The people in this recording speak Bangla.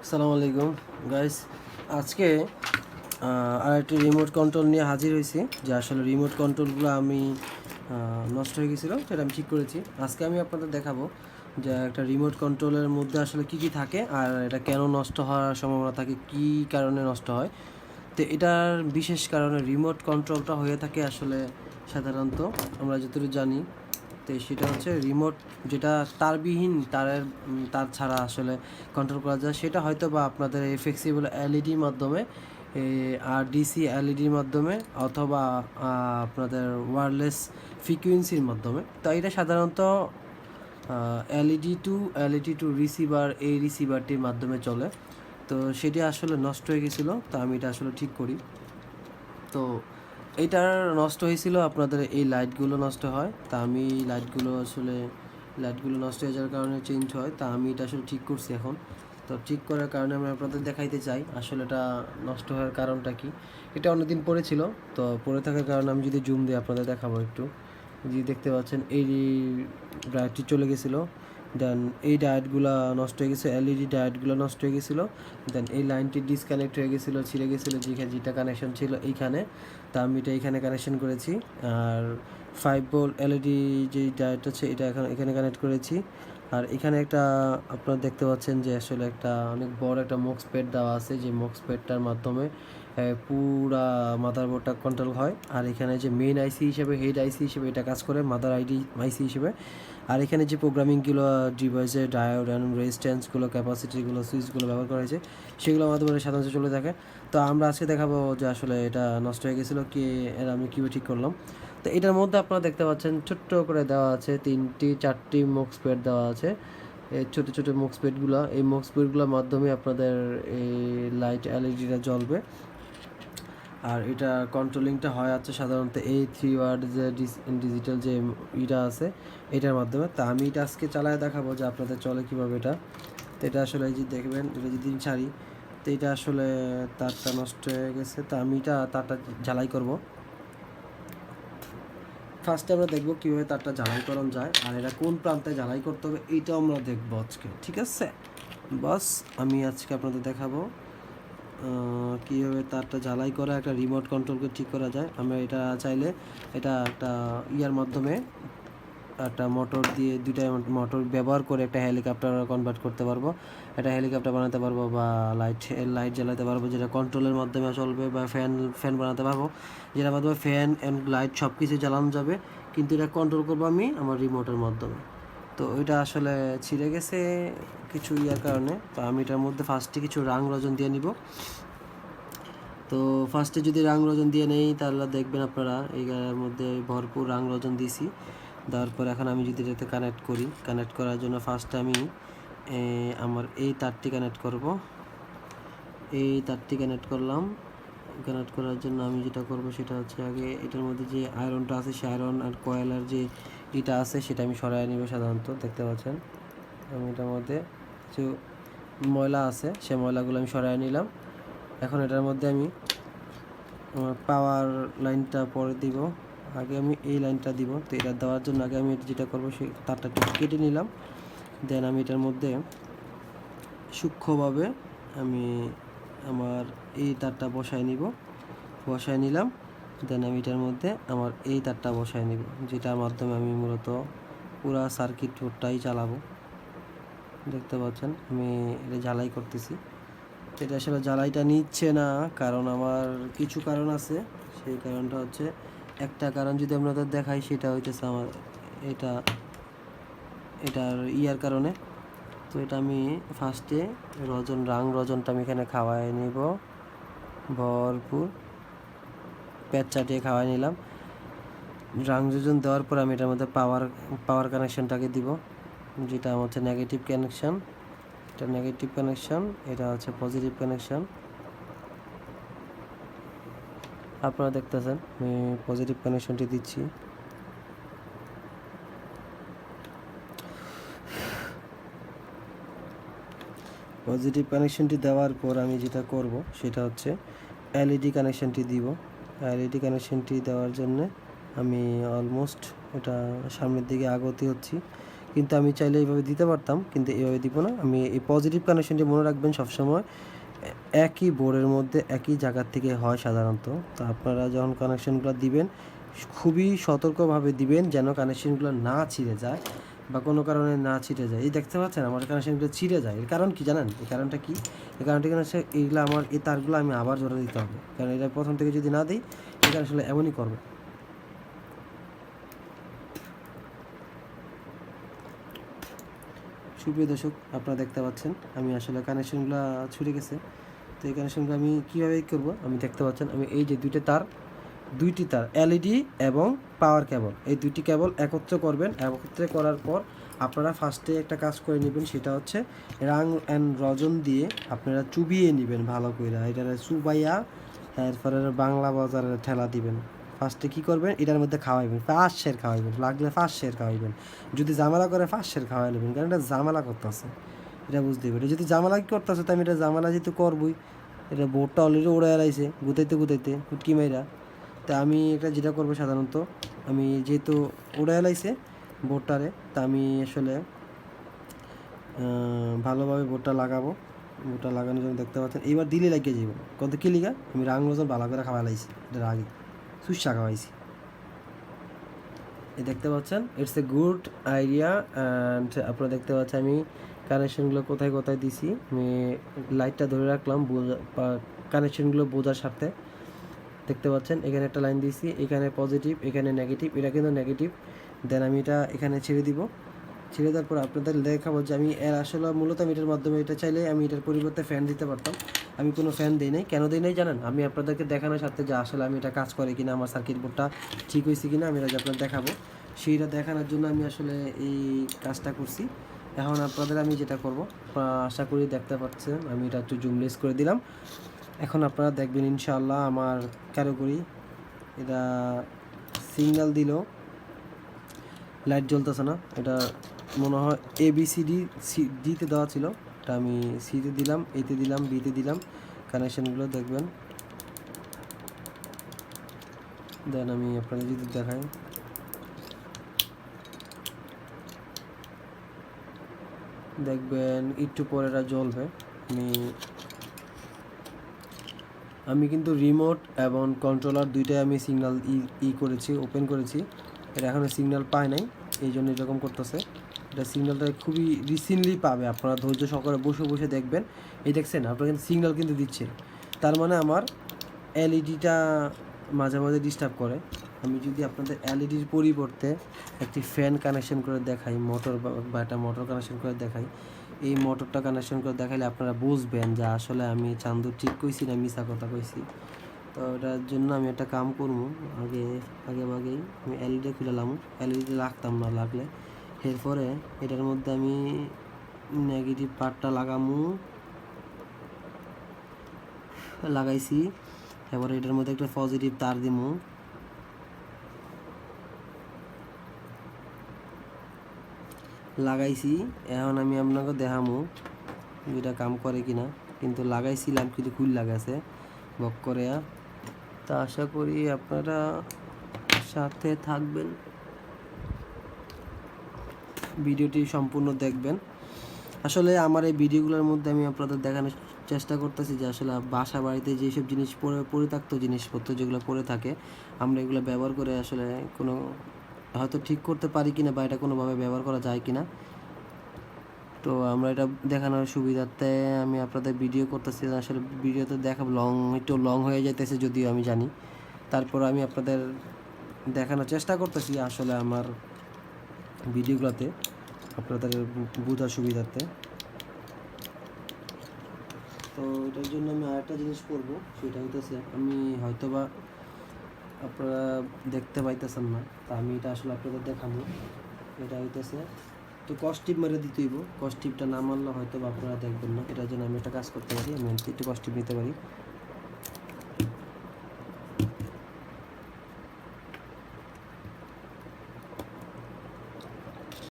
আসসালামু আলাইকুম গাইস। আজকে আরেকটি রিমোট কন্ট্রোল নিয়ে হাজির হয়েছি। যে আসলে রিমোট কন্ট্রোলগুলো আমি নষ্ট হয়ে গেছিলো, সেটা আমি ঠিক করেছি। আজকে আমি আপনাদের দেখাবো যে একটা রিমোট কন্ট্রোলের মধ্যে আসলে কী কী থাকে আর এটা কেন নষ্ট হওয়ার সম্ভাবনা থাকে, কী কারণে নষ্ট হয়। তো এটার বিশেষ কারণে রিমোট কন্ট্রোলটা হয়ে থাকে আসলে সাধারণত আমরা যতটুকু জানি, তো সেটা হচ্ছে রিমোট যেটা তারবিহীন তার ছাড়া আসলে কন্ট্রোল করা যায়, সেটা হয়তো বা আপনাদের এই ফ্লেক্সিবল এলইডির মাধ্যমে আর ডিসি এলইডির মাধ্যমে অথবা আপনাদের ওয়্যারলেস ফ্রিকুয়েন্সির মাধ্যমে। তো এটা সাধারণত এলইডি টু রিসিভার, এই রিসিভারটির মাধ্যমে চলে। তো সেটি আসলে নষ্ট হয়ে গেছিলো, তো আমি এটা আসলে ঠিক করি। তো এইটার নষ্ট হয়েছিল আপনাদের এই লাইটগুলো নষ্ট হয়, তা আমি লাইটগুলো নষ্ট হয়ে যাওয়ার কারণে চেঞ্জ হয়, তা আমি এটা আসলে ঠিক করছি এখন। তো ঠিক করার কারণে আমি আপনাদের দেখাইতে চাই আসলে এটা নষ্ট হওয়ার কারণটা কি। এটা অনেকদিন পরে ছিল, তো পরে থাকার কারণে আমি যদি জুম দিয়ে আপনাদের দেখাবো একটু, যে দেখতে পাচ্ছেন এই লাইটটি চলে গেছিলো। দেন এই ডায়েটগুলো নষ্ট হয়ে গেছে, এলইডি ডায়েটগুলো নষ্ট হয়ে গেছিলো। দেন এই লাইনটি ডিসকানেক্ট হয়ে গেছিলো, ছিঁড়ে গেছিলো, যেটা কানেকশন ছিল এইখানে, তা আমি এটা এইখানে কানেকশন করেছি। আর 5 ভোল্ট এলইডি যেই ডায়েট আছে এটা এখানে কানেক্ট করেছি। আর এখানে একটা আপনারা দেখতে পাচ্ছেন যে আসলে একটা অনেক বড় একটা মক্স প্যাড দেওয়া আছে, যে মক্স প্যাডটার মাধ্যমে পুরা মাদারবোর্ডটা কন্ট্রোল হয়। আর এখানে যে মেইন আইসি হিসেবে, হেড আইসি হিসেবে এটা কাজ করে, মাদার আইসি হিসেবে। আর এখানে যে প্রোগ্রামিংগুলো ডিভাইসের ডায়োড অ্যান্ড রেজিস্ট্যান্সগুলো, ক্যাপাসিটিগুলো, সুইচগুলো ব্যবহার করা হয়েছে, সেগুলো মাধ্যমে সাধারণত চলে থাকে। তো আমরা আজকে দেখাবো যে আসলে এটা নষ্ট হয়ে গেছিলো এটা আমি কীভাবে ঠিক করলাম। তো এটার মধ্যে আপনারা দেখতে পাচ্ছেন ছোট্ট করে দেওয়া আছে 3-4টি মক্স প্যাড দেওয়া আছে। এই ছোটো ছোটো মক্স প্যাডগুলো, এই মক্স প্যাডগুলোর মাধ্যমে আপনাদের এই লাইট এলইডিটা জ্বলবে। আর এটা কন্ট্রোলিংটা হয় আছে সাধারণত এই 3 ওয়াট যে ডিজিটাল যে ইটা আছে এটার মাধ্যমে। তা আমি এটা আজকে চালায় দেখাবো যে আপনাদের চলে কীভাবে এটা। তো এটা আসলে এই যে দেখবেন, এটা যদি ছাড়ি, তো এটা আসলে তারটা নষ্ট হয়ে গেছে। তো আমি তারটা ঝালাই করব। ফার্স্টে আমরা দেখব কীভাবে তারটা ঝালাই করা যায়, আর এটা কোন প্রান্তে ঝালাই করতে হবে এইটাও আমরা দেখবো আজকে, ঠিক আছে বস। আমি আজকে আপনাদের দেখাবো কীভাবে তারটা ঝালাই করা একটা রিমোট কন্ট্রোলকে ঠিক করা যায়। আমরা এটা চাইলে এটা একটা ইয়ার মাধ্যমে, একটা মোটর দিয়ে, দুইটা মোটর ব্যবহার করে একটা হেলিকপ্টার কনভার্ট করতে পারবো, একটা হেলিকপ্টার বানাতে পারবো, বা লাইট জ্বালাতে পারবো যেটা কন্ট্রোলের মাধ্যমে চলবে, বা ফ্যান বানাতে পারবো যেটার মাধ্যমে ফ্যান অ্যান্ড লাইট সব কিছু জ্বালানো যাবে, কিন্তু এটা কন্ট্রোল করবো আমি আমার রিমোটের মাধ্যমে। তো ওইটা আসলে ছিঁড়ে গেছে কিছু ইয়ার কারণে। তো আমি এটার মধ্যে ফার্স্টে কিছু রাং রজন দিয়ে নিব। তো ফার্স্টে যদি রাং রজন দিয়ে নেই তাহলে দেখবেন আপনারা এইটার মধ্যে ভরপুর রাং রজন দিয়েছি। দেওয়ার পর এখন আমি যদি এটাতে কানেক্ট করার জন্য ফার্স্টে আমি আমার এই তারটি কানেক্ট করব। এই তারটি কানেক্ট করলাম। কানেক্ট করার জন্য আমি যেটা করব সেটা হচ্ছে, আগে এটার মধ্যে যে আয়রনটা আছে, সে আয়রন আর কয়েলার যে ইটা আছে সেটা আমি সরাই নিব। সাধারণত দেখতে পাচ্ছেন আমি এটার মধ্যে কিছু ময়লা আছে, সে ময়লাগুলো আমি সরাই নিলাম। এখন এটার মধ্যে আমি আমার পাওয়ার লাইনটা পরে দিব, আগে আমি এই লাইনটা দিব। তো এটা দেওয়ার জন্য আগে আমি যেটা করবো সেই তারটা একটু কেটে নিলাম। দেন আমি এটার মধ্যে সূক্ষ্মভাবে আমি আমার এই তারটা বসায় নিলাম। দেন আমি এটার মধ্যে আমার এই তারটা বসায় নিব, যেটার মাধ্যমে আমি মূলত পুরা সার্কিট বোর্ডটাই চালাবো। দেখতে পাচ্ছেন আমি এটা ঝালাই করতেছি। এটা আসলে জ্বালাইটা নিচ্ছে না, কারণ আমার কিছু কারণ আছে। সেই কারণটা হচ্ছে, একটা কারণ যদি আপনাদের দেখাই সেটা হইতেছে আমার এটার ইয়ার কারণে। তো এটা আমি ফার্স্টে রাং রজনটা আমি এখানে খাওয়াই নিব, ভরপুর পেট চাটিয়ে খাওয়াই নিলাম। রাং রজন দেওয়ার পর আমি এটার মধ্যে পাওয়ার কানেকশনটাকে দিব, যেটা হচ্ছে নেগেটিভ কানেকশন। এটা নেগেটিভ কানেকশন, এটা হচ্ছে পজিটিভ কানেকশন। আপনারা দেখতেছেন আমি পজিটিভ কানেকশনটি দিচ্ছি। পজিটিভ কানেকশনটি দেওয়ার পর আমি যেটা করব সেটা হচ্ছে এলইডি কানেকশনটি দিব। এলইডি কানেকশনটি দেওয়ার জন্য আমি অলমোস্ট এটা সামনের দিকে আগতি হচ্ছি, কিন্তু আমি চাইলে এইভাবে দিতে পারতাম, কিন্তু এইভাবে দিব না। আমি এই পজিটিভ কানেকশনটি মনে রাখবেন সবসময় একই বোর্ডের মধ্যে একই জায়গার থেকে হয় সাধারণত। তো আপনারা যখন কানেকশনগুলো দিবেন খুবই সতর্কভাবে দিবেন যেন কানেকশনগুলো না ছিঁড়ে যায় বা কোনো কারণে না ছিঁড়ে যায়। এই দেখতে পাচ্ছেন আমার কানেকশনগুলো ছিঁড়ে যায়, এর কারণ কি জানেন? এই কারণটা কি? এই কারণটা কেন হচ্ছে এইগুলো আমার এই তারগুলো আমি আবার জোড়া দিতে হবে, কারণ এটা প্রথম থেকে যদি না দিই এটা আসলে এমনই করবে। সুপ্রিয় দর্শক, আপনারা দেখতে পাচ্ছেন আমি আসলে কানেকশনগুলো ছুটে গেছে। তো এই কানেকশনগুলো আমি কীভাবে করব আমি দেখতে পাচ্ছেন, আমি এই যে দুইটি তার এলইডি এবং পাওয়ার কেবল, এই দুইটি কেবল একত্র করবেন। একত্রে করার পর আপনারা ফার্স্টে একটা কাজ করে নেবেন, সেটা হচ্ছে রাং অ্যান্ড রজন দিয়ে আপনারা চুবিয়ে নেবেন ভালো করে। এটা চুবাইয়া এরপরে বাংলা বাজারে ঠেলা দিবেন। ফার্স্টে কী করবেন, এটার মধ্যে খাওয়াইবেন, ফার্স্ট শের খাওয়াইবেন, লাগলে ফার্স্ট শের খাওয়াইবেন। যদি জামালা করে ফার্স্ট শের খাওয়াই নেবেন, কারণ এটা জামালা করতেছে, এটা বুঝতে হবে। এটা যদি জামালা করতেছে তো আমি এটা জামালা যেহেতু করবই, এটা বোর্ডটা অলরেডি ওড়ে এলাইছে গুতাইতে হুটকি মাইরা। তা আমি এটা যেটা করবো সাধারণত, আমি যেহেতু ওড়ে এলাইছে বোর্ডটারে, তা আমি আসলে ভালোভাবে বোর্ডটা লাগাবো। বোর্ডটা লাগানোর জন্য দেখতে পাচ্ছেন এইবার দিলে লাগিয়ে যাবো। কত কী লিগা আমি রাং রোজন ভালো করে খাওয়া লাইছি, এটার আগে সুসা খাওয়াইছি। এই দেখতে পাচ্ছেন it's a good idea. And আপনারা দেখতে পাচ্ছেন আমি কানেকশনগুলো কোথায় কোথায় দিছি। আমি লাইটটা ধরে রাখলাম কানেকশনগুলো বোঝার স্বার্থে। দেখতে পাচ্ছেন এখানে একটা লাইন দিয়েছি, এখানে পজিটিভ, এখানে নেগেটিভ, এটা কিন্তু নেগেটিভ। দেন আমি এটা এখানে ছেড়ে দিব। ছেড়ে দেওয়ার পর আপনাদের দেখাবো যে আমি এর আসলে মূলত আমি এটার মাধ্যমে এটা চাইলে আমি এটার পরিবর্তে ফ্যান দিতে পারতাম। আমি কোনো ফ্যান দিই নাই। কেন দিই নাই জানেন? আমি আপনাদেরকে দেখানোর সাথে যে আসলে আমি এটা কাজ করে কিনা, আমার সার্কিট বোর্ডটা ঠিক হয়েছে কিনা আমি এটা আপনাদের দেখাবো, সেইটা দেখানোর জন্য আমি আসলে এই কাজটা করছি। এখন আপনাদের আমি যেটা করব, আশা করি দেখতে পাচ্ছেন আমি এটা একটু জুমলেস করে দিলাম। এখন আপনারা দেখবেন ইনশাআল্লাহ আমার কারিগরি এটা সিগন্যাল দিল, লাইট জ্বলতেছে না। এটা মনে হয় ABCD ডিতে দেওয়া ছিল, এটা আমি সিতে দিলাম, এতে দিলাম, বিতে দিলাম। কানেকশানগুলো দেখবেন। দেন আমি আপনাদের যদি দেখাই, দেখবেন একটু পরে এটা জ্বলবে। আমি কিন্তু রিমোট এবং কন্ট্রোলার দুইটাই আমি সিগন্যাল করেছি, ওপেন করেছি। এটা এখনও সিগন্যাল পায় নাই, এই জন্য এরকম করতেছে। এটা সিগন্যালটা খুবই রিসেন্টলি পাবে, আপনারা ধৈর্য সহকারে বসে বসে দেখবেন। এই দেখছেন আপনারা কিন্তু সিগন্যাল কিন্তু দিচ্ছে, তার মানে আমার এলইডিটা মাঝে মাঝে ডিস্টার্ব করে। আমি যদি আপনাদের এলইডির পরিবর্তে একটি ফ্যান কানেকশন করে দেখাই, মোটর বা একটা মোটর কানেকশন করে দেখাই, এই মোটরটা কানেকশন করে দেখাইলে আপনারা বুঝবেন যে আসলে আমি চান্দু ঠিক কইছি না মিছা কথা কইছি। তো এটার জন্য আমি একটা কাম করবো, আগেই আমি এলইডি খুলেলাম, এলইডি রাখতাম না লাগলে। এরপরে এটার মধ্যে আমি নেগেটিভ পার্টটা লাগাইছি। এবারে এটার মধ্যে একটা পজিটিভ তার দিমু, লাগাইছি। এখন আমি আপনাকে দেখামু এটা কাম করে কিনা, কিন্তু লাগাইছিলাম কিন্তু খুল লাগাছে বক করে। তা আশা করি আপনারা সাথে থাকবেন, ভিডিওটি সম্পূর্ণ দেখবেন। আসলে আমার এই ভিডিওগুলোর মধ্যে আমি আপনাদের দেখানোর চেষ্টা করতেছি যে আসলে বাসা বাড়িতে যেসব জিনিস পরিত্যক্ত জিনিসপত্র যেগুলো পড়ে থাকে, আমরা এগুলো ব্যবহার করে আসলে কোনো হয়তো ঠিক করতে পারি কিনা বা এটা কোনোভাবে ব্যবহার করা যায় কিনা। তো আমরা এটা দেখানোর সুবিধার্থে আমি আপনাদের ভিডিও করতেছি। আসলে ভিডিওতে দেখাবো একটু লং হয়ে যাইতেছে যদিও আমি জানি, তারপর আমি আপনাদের দেখানোর চেষ্টা করতেছি আসলে আমার ভিডিওগুলোতে আপনাদের বোঝার সুবিধার্থে। তো এটার জন্য আমি আরেকটা জিনিস করবো, সেটা হইতেছে আমি হয়তোবা আপনারা দেখতে পাইতেছেন না, তা আমি এটা আসলে আপনাদের দেখাবো। এটা হইতেছে তো কস্টিপ মেরে দিতে হইব, কস্টিপটা না মারলে হয়তো আপনারা দেখবেন না। এটার জন্য আমি একটা কাজ করতে পারি, আমি একটু কস্টিপ নিতে পারি,